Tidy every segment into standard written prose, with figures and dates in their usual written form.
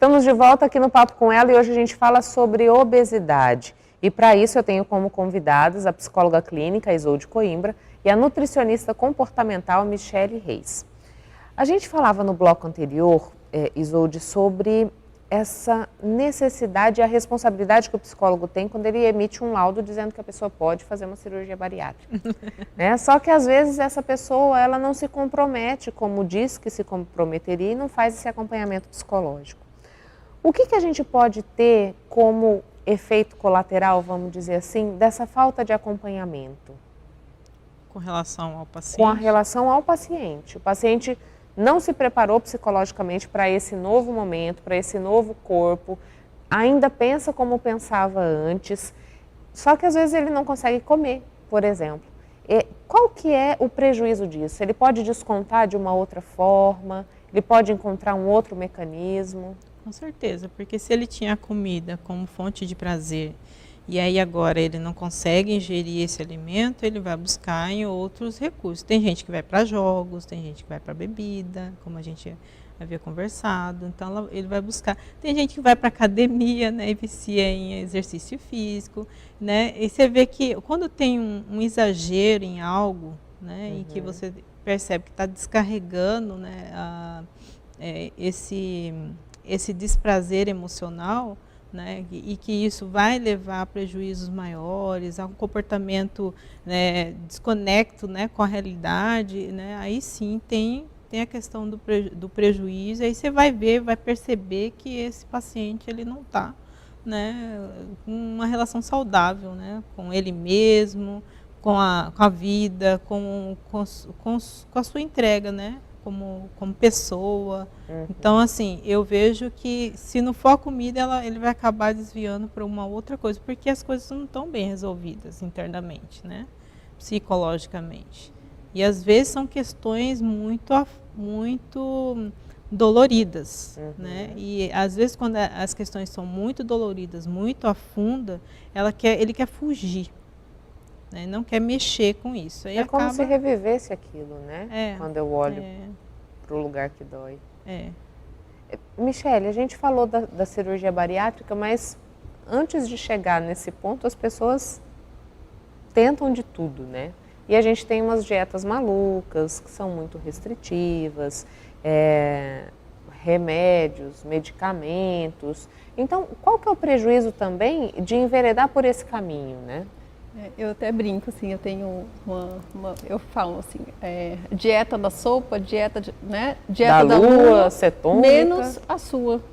Estamos de volta aqui no Papo com Ela e hoje a gente fala sobre obesidade. E para isso eu tenho como convidados a psicóloga clínica Isolde Coimbra e a nutricionista comportamental Michele Reis. A gente falava no bloco anterior, Isolde, sobre essa necessidade e a responsabilidade que o psicólogo tem quando ele emite um laudo dizendo que a pessoa pode fazer uma cirurgia bariátrica. Né? Só que às vezes essa pessoa ela não se compromete como diz que se comprometeria e não faz esse acompanhamento psicológico. O que a gente pode ter como efeito colateral, vamos dizer assim, dessa falta de acompanhamento? Com relação ao paciente? Com a relação ao paciente. O paciente não se preparou psicologicamente para esse novo momento, para esse novo corpo, ainda pensa como pensava antes, só que às vezes ele não consegue comer, por exemplo. Qual que é o prejuízo disso? Ele pode descontar de uma outra forma? Ele pode encontrar um outro mecanismo? Com certeza, porque se ele tinha a comida como fonte de prazer e aí agora ele não consegue ingerir esse alimento, ele vai buscar em outros recursos. Tem gente que vai para jogos, tem gente que vai para bebida, como a gente havia conversado, então ele vai buscar. Tem gente que vai para academia, né, e vicia em exercício físico, né, e você vê que quando tem um exagero em algo, né, em que você percebe que está descarregando, né, esse desprazer emocional, né, e que isso vai levar a prejuízos maiores, a um comportamento, né, desconecto, né, com a realidade, né, aí sim tem a questão do prejuízo, aí você vai ver, vai perceber que esse paciente ele não está, né, com uma relação saudável, né, com ele mesmo, com a vida, com a sua entrega, né, como pessoa. Então, assim, eu vejo que se não for a comida, ele vai acabar desviando para uma outra coisa, porque as coisas não estão bem resolvidas internamente, né? Psicologicamente. E às vezes são questões muito doloridas, né? E às vezes quando as questões são muito doloridas, muito afunda, ele quer fugir. Né? Não quer mexer com isso. Aí como se revivesse aquilo, né? Quando eu olho para o lugar que dói. Michele, a gente falou da cirurgia bariátrica, mas antes de chegar nesse ponto, as pessoas tentam de tudo, né? E a gente tem umas dietas malucas, que são muito restritivas, remédios, medicamentos. Então, qual que é o prejuízo também de enveredar por esse caminho, né? Eu até brinco, assim, eu tenho eu falo assim, dieta da sopa, dieta da lua, cetônica, menos a sua,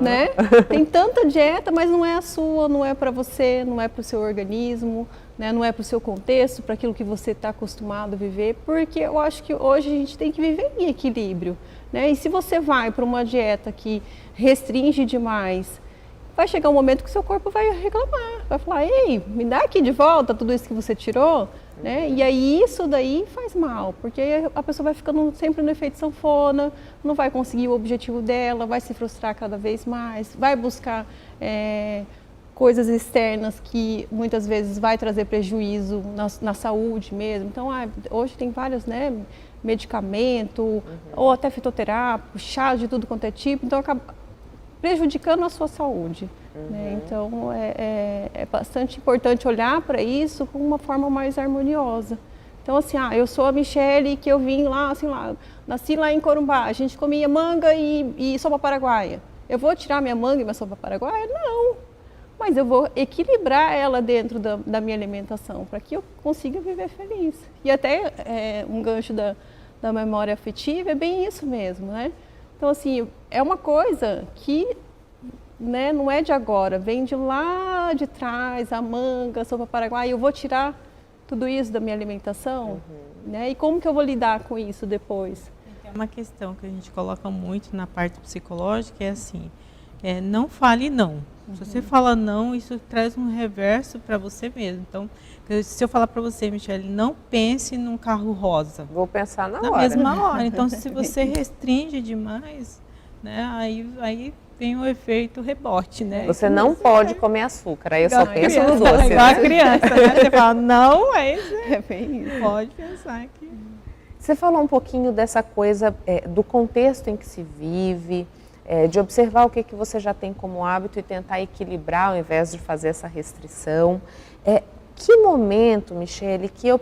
né? Tem tanta dieta, mas não é a sua, não é para você, não é para o seu organismo, né? Não é para o seu contexto, para aquilo que você está acostumado a viver, porque eu acho que hoje a gente tem que viver em equilíbrio, né? E se você vai para uma dieta que restringe demais, vai chegar um momento que o seu corpo vai reclamar, vai falar, ei, me dá aqui de volta tudo isso que você tirou, né? E aí isso daí faz mal, porque a pessoa vai ficando sempre no efeito sanfona, não vai conseguir o objetivo dela, vai se frustrar cada vez mais, vai buscar coisas externas que muitas vezes vai trazer prejuízo na saúde mesmo. Então, hoje tem vários, né, medicamento, ou até fitoterápico, chá de tudo quanto é tipo, então acaba prejudicando a sua saúde. Né? Então, é bastante importante olhar para isso com uma forma mais harmoniosa. Então, assim, eu sou a Michele que eu vim lá, assim, nasci lá em Corumbá, a gente comia manga e sopa paraguaia. Eu vou tirar minha manga e minha sopa paraguaia? Não. Mas eu vou equilibrar ela dentro da minha alimentação, para que eu consiga viver feliz. E até um gancho da memória afetiva é bem isso mesmo, né? Então, assim, é uma coisa que, né, não é de agora, vem de lá de trás, a manga, a sopa paraguaia, eu vou tirar tudo isso da minha alimentação, né? E como que eu vou lidar com isso depois? É uma questão que a gente coloca muito na parte psicológica, é assim, não fale não. Se você fala não, isso traz um reverso para você mesmo. Então, se eu falar para você, Michele, não pense num carro rosa. Vou pensar na hora. Na mesma hora. Então, se você restringe demais, né, aí vem o efeito rebote, né? Você não pode comer açúcar, aí eu só penso no doce. Igual a criança, né? Você fala, não, aí você bem isso. Pode pensar que... Você falou um pouquinho dessa coisa do contexto em que se vive, de observar o que você já tem como hábito e tentar equilibrar ao invés de fazer essa restrição. Que momento, Michele, que eu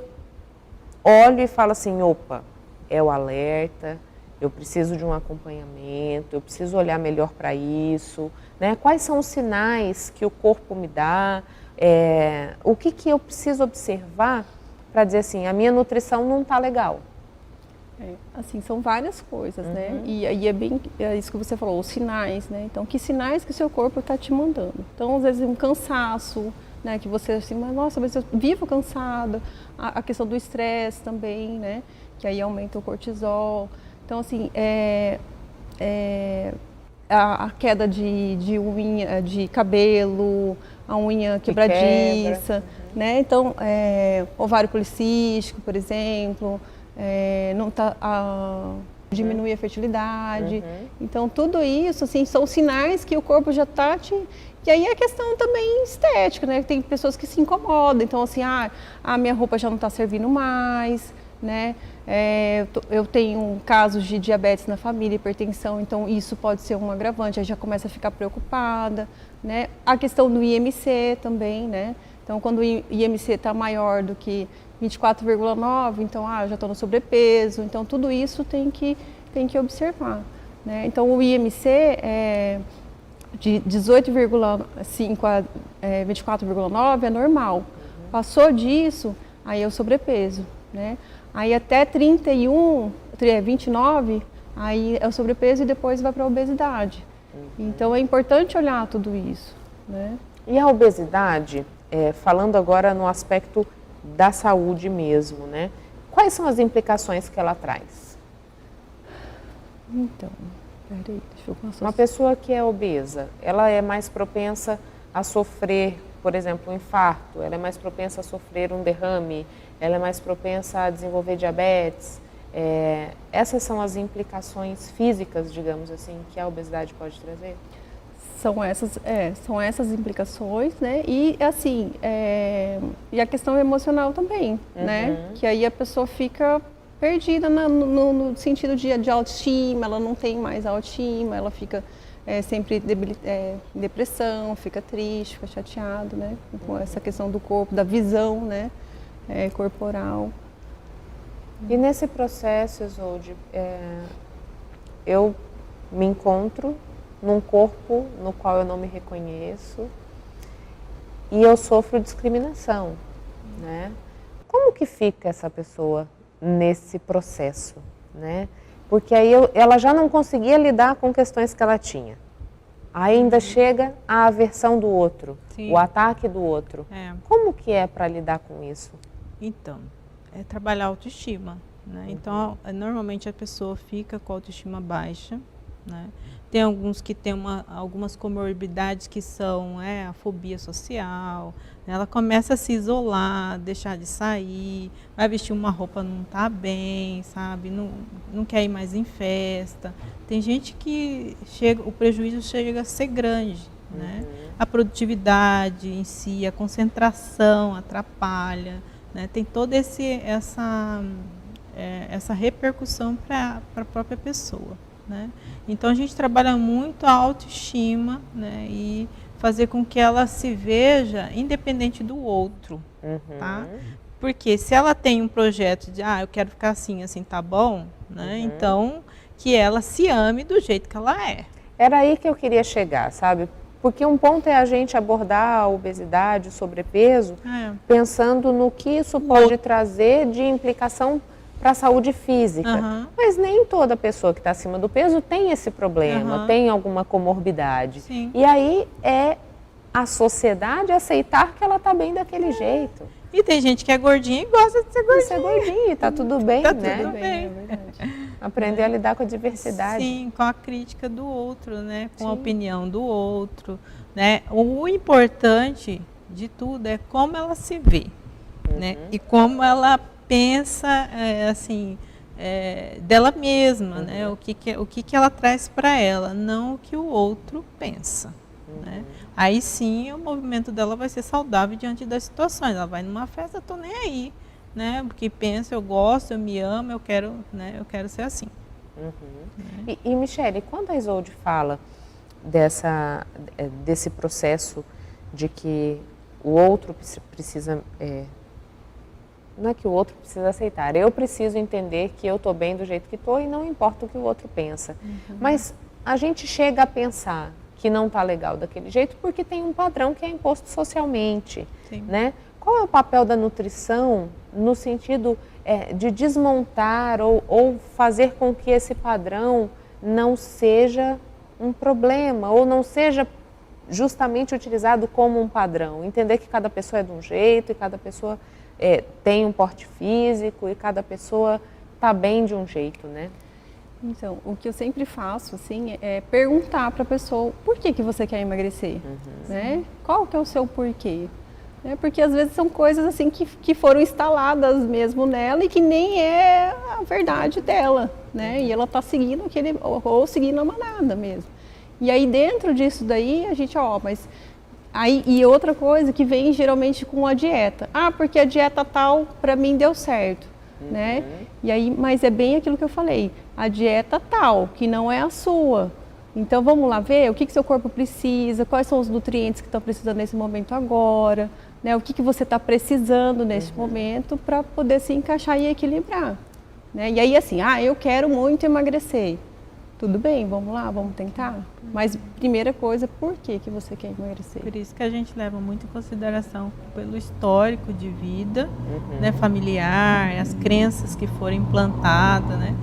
olho e falo assim, opa, é o alerta, eu preciso de um acompanhamento, eu preciso olhar melhor para isso, né? Quais são os sinais que o corpo me dá, o que eu preciso observar para dizer assim, a minha nutrição não está legal? Assim, são várias coisas, né? E aí é isso que você falou, os sinais, né? Então, que sinais que o seu corpo está te mandando? Então, às vezes, um cansaço, né? Que você, assim, mas, nossa, mas eu vivo cansada. A questão do estresse também, né? Que aí aumenta o cortisol. Então, assim, a queda de unha, de cabelo, a unha quebradiça, né? Então, ovário policístico, por exemplo, não tá, diminui a fertilidade. Então, tudo isso, assim, são sinais que o corpo já está te... E aí a questão também estética, né? Tem pessoas que se incomodam, então assim, a minha roupa já não está servindo mais, né? Eu tenho casos de diabetes na família, hipertensão, então isso pode ser um agravante, aí já começa a ficar preocupada, né? A questão do IMC também, né? Então quando o IMC está maior do que 24,9, então eu já estou no sobrepeso, então tudo isso tem que observar, né? Então o IMC de 18,5 a 24,9 é normal. Passou disso, aí é o sobrepeso, né? Aí até 29, aí é o sobrepeso e depois vai para a obesidade. Então é importante olhar tudo isso, né? E a obesidade, falando agora no aspecto da saúde mesmo, né? Quais são as implicações que ela traz? Então, peraí, deixa eu passar. Uma pessoa que é obesa, ela é mais propensa a sofrer, por exemplo, um infarto, ela é mais propensa a sofrer um derrame, ela é mais propensa a desenvolver diabetes. Essas são as implicações físicas, digamos assim, que a obesidade pode trazer? São essas implicações, né? E assim, e a questão emocional também, né? Que aí a pessoa fica perdida no sentido de autoestima, ela não tem mais autoestima, ela fica sempre em depressão, fica triste, fica chateado, né? Com essa questão do corpo, da visão, né? Corporal. E nesse processo, Isolde, eu me encontro num corpo no qual eu não me reconheço e eu sofro discriminação, né? Como que fica essa pessoa nesse processo, né? Porque aí ela já não conseguia lidar com questões que ela tinha. Ainda chega a aversão do outro, o ataque do outro. Como que é para lidar com isso? Então, é trabalhar a autoestima, né? Então, normalmente a pessoa fica com a autoestima baixa, né? Tem alguns que têm algumas comorbidades que são a fobia social, né? Ela começa a se isolar, deixar de sair, vai vestir uma roupa, não está bem, sabe? Não quer ir mais em festa. Tem gente que o prejuízo chega a ser grande, né? A produtividade em si, a concentração atrapalha, né? Tem toda essa repercussão para a própria pessoa, né? Então a gente trabalha muito a autoestima, né? E fazer com que ela se veja independente do outro, tá? Porque se ela tem um projeto de eu quero ficar assim, assim tá bom, né? Então que ela se ame do jeito que ela é. Era aí que eu queria chegar, sabe? Porque um ponto é a gente abordar a obesidade, o sobrepeso, pensando no que isso pode trazer de implicação para a saúde física. Mas nem toda pessoa que está acima do peso tem esse problema, tem alguma comorbidade. Sim. E aí é a sociedade aceitar que ela está bem daquele jeito. E tem gente que é gordinha e gosta de ser gordinha. De ser gordinha, tá tudo bem, tá né? Tudo bem. É verdade. Aprender a lidar com a diversidade. Sim, com a crítica do outro, né? Com a opinião do outro, né? O importante de tudo é como ela se vê, né? E como ela pensa, dela mesma, né? O que ela traz para ela, não o que o outro pensa, né? Aí sim o movimento dela vai ser saudável diante das situações. Ela vai numa festa, tô nem aí, né? Porque pensa, eu gosto, eu me amo, eu quero ser assim. E Michele, quando a Isolde fala desse processo de que o outro precisa, não é que o outro precisa aceitar, eu preciso entender que eu estou bem do jeito que estou e não importa o que o outro pensa. Mas a gente chega a pensar que não está legal daquele jeito porque tem um padrão que é imposto socialmente, né? Qual é o papel da nutrição no sentido de desmontar ou fazer com que esse padrão não seja um problema ou não seja justamente utilizado como um padrão? Entender que cada pessoa é de um jeito e cada pessoa tem um porte físico e cada pessoa está bem de um jeito, né? Então, o que eu sempre faço, assim, é perguntar para a pessoa por que você quer emagrecer, né? Qual que é o seu porquê? Porque às vezes são coisas assim que foram instaladas mesmo nela e que nem é a verdade dela, né? E ela está seguindo aquele, ou seguindo a manada mesmo. E aí dentro disso daí a gente, mas... Aí, e outra coisa que vem geralmente com a dieta. Porque a dieta tal para mim deu certo, né? E aí, mas é bem aquilo que eu falei. A dieta tal, que não é a sua. Então vamos lá ver o que seu corpo precisa, quais são os nutrientes que estão precisando nesse momento agora, né? O que você está precisando nesse momento para poder se encaixar e equilibrar, né? E aí assim, eu quero muito emagrecer. Tudo bem, vamos lá, vamos tentar. Mas primeira coisa, por que você quer emagrecer? Por isso que a gente leva muito em consideração pelo histórico de vida, né, familiar, as crenças que foram implantadas, né?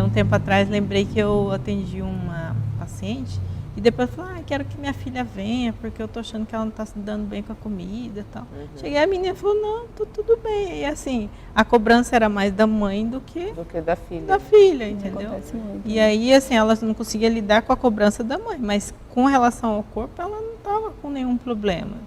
Um tempo atrás lembrei que eu atendi uma paciente e depois falei, quero que minha filha venha, porque eu tô achando que ela não está se dando bem com a comida e tal. Cheguei, a menina falou, não, tudo bem. E assim, a cobrança era mais da mãe do que da filha. Da filha, entendeu? Muito, e aí, assim, ela não conseguia lidar com a cobrança da mãe, mas com relação ao corpo, ela não estava com nenhum problema.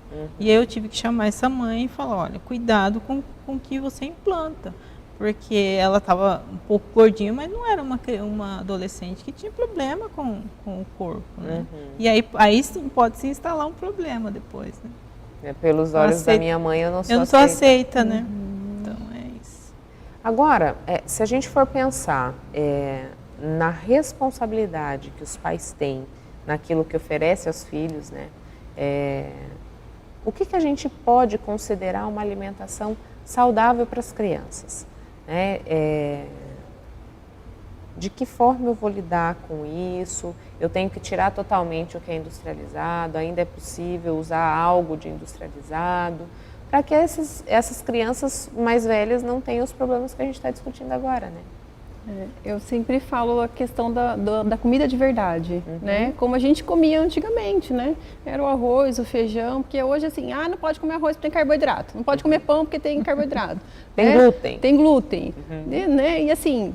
E aí eu tive que chamar essa mãe e falar, olha, cuidado com o que você implanta. Porque ela estava um pouco gordinha, mas não era uma adolescente que tinha problema com o corpo, né? E aí sim pode se instalar um problema depois, né? Pelos olhos da minha mãe eu não sou aceita. Eu não sou aceita, né? Então é isso. Agora, se a gente for pensar na responsabilidade que os pais têm naquilo que oferece aos filhos, né? O que a gente pode considerar uma alimentação saudável para as crianças? De que forma eu vou lidar com isso? Eu tenho que tirar totalmente o que é industrializado? Ainda é possível usar algo de industrializado? Para que essas crianças mais velhas não tenham os problemas que a gente está discutindo agora, né? Eu sempre falo a questão da comida de verdade, né? Como a gente comia antigamente, né? Era o arroz, o feijão, porque hoje assim, não pode comer arroz porque tem carboidrato, não pode comer pão porque tem carboidrato. Tem glúten. Tem glúten, né? E assim,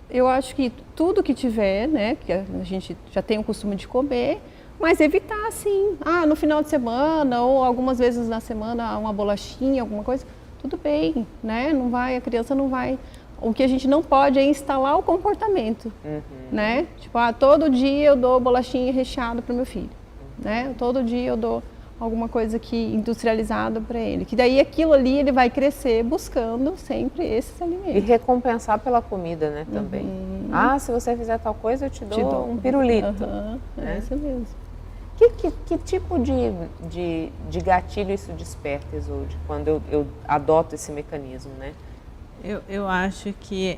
eu acho que tudo que tiver, né? Que a gente já tem o costume de comer, mas evitar assim, no final de semana ou algumas vezes na semana uma bolachinha, alguma coisa, tudo bem, né? Não vai, a criança não vai... O que a gente não pode é instalar o comportamento, né? Tipo, todo dia eu dou bolachinha recheada para o meu filho, né? Todo dia eu dou alguma coisa industrializada para ele. Que daí aquilo ali ele vai crescer buscando sempre esses alimentos. E recompensar pela comida, né, também. Se você fizer tal coisa, eu te dou um pirulito. É isso mesmo. Que tipo de gatilho isso desperta, Isolde, quando eu adoto esse mecanismo, né? Eu acho que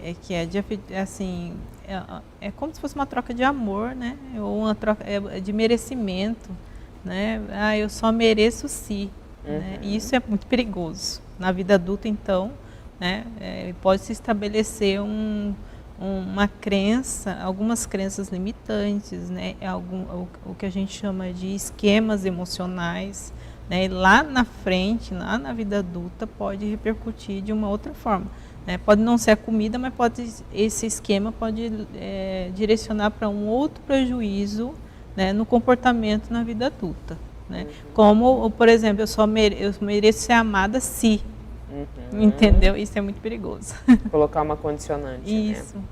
assim, é como se fosse uma troca de amor, né? Ou uma troca de merecimento, né? Eu só mereço sim, né? E isso é muito perigoso. Na vida adulta, então, né? Pode se estabelecer uma crença, algumas crenças limitantes, né? O que a gente chama de esquemas emocionais, né? E lá na frente, lá na vida adulta, pode repercutir de uma outra forma. Pode não ser a comida, mas esse esquema pode direcionar para um outro prejuízo, né, no comportamento na vida adulta. Né? Como, por exemplo, eu mereço ser amada se. Entendeu? Isso é muito perigoso. Colocar uma condicionante. Isso. Né?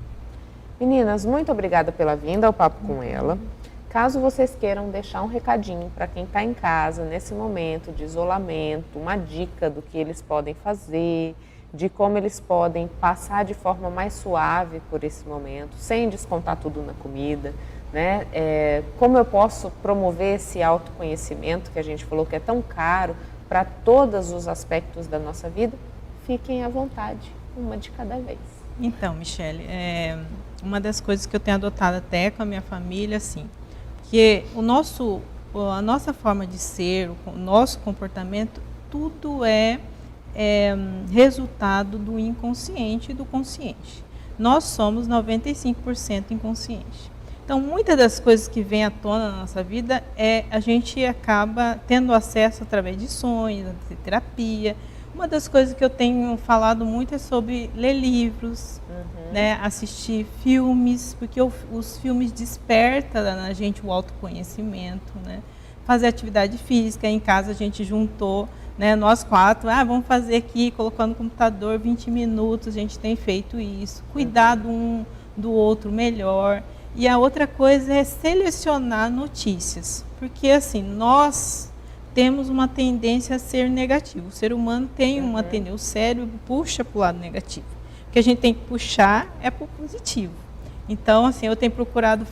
Meninas, muito obrigada pela vinda ao Papo com Ela. Caso vocês queiram deixar um recadinho para quem está em casa, nesse momento de isolamento, uma dica do que eles podem fazer, de como eles podem passar de forma mais suave por esse momento, sem descontar tudo na comida, né? Como eu posso promover esse autoconhecimento que a gente falou que é tão caro para todos os aspectos da nossa vida? Fiquem à vontade, uma de cada vez. Então, Michele, uma das coisas que eu tenho adotado até com a minha família, assim, que a nossa forma de ser, o nosso comportamento, tudo é resultado do inconsciente e do consciente. Nós somos 95% inconsciente. Então, muitas das coisas que vêm à tona na nossa vida, a gente acaba tendo acesso através de sonhos, de terapia. Uma das coisas que eu tenho falado muito é sobre ler livros, né, assistir filmes, porque os filmes despertam na gente o autoconhecimento, né? Fazer atividade física. Em casa a gente juntou, né, nós 4, vamos fazer aqui, colocando no computador 20 minutos, a gente tem feito isso. Cuidar do outro melhor. E a outra coisa é selecionar notícias, porque assim, nós temos uma tendência a ser negativo. O ser humano tem uma tendência, o cérebro puxa para o lado negativo. O que a gente tem que puxar é para o positivo. Então, assim, eu tenho procurado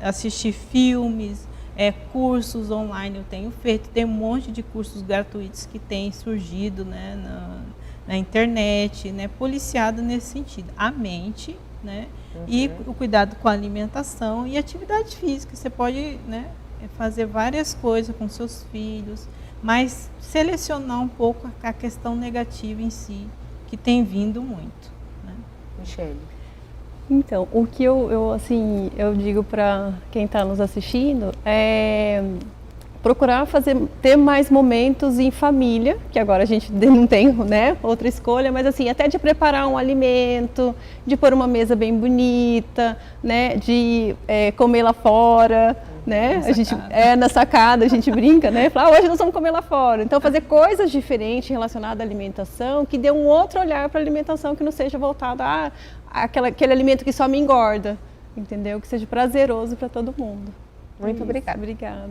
assistir filmes, cursos online eu tenho feito, tem um monte de cursos gratuitos que têm surgido, né, na internet, né, policiado nesse sentido. A mente, né, e o cuidado com a alimentação e atividade física. Você pode, né, fazer várias coisas com seus filhos, mas selecionar um pouco a questão negativa em si, que tem vindo muito, né? Michele. Então, o que eu digo para quem está nos assistindo é procurar ter mais momentos em família, que agora a gente não tem, né, outra escolha, mas assim, até de preparar um alimento, de pôr uma mesa bem bonita, né, de comer lá fora, né, na sacada a gente brinca, né, fala, hoje nós vamos comer lá fora. Então fazer coisas diferentes relacionadas à alimentação, que dê um outro olhar para a alimentação, que não seja voltado aquele alimento que só me engorda, entendeu? Que seja prazeroso para todo mundo. Muito obrigada. Obrigada.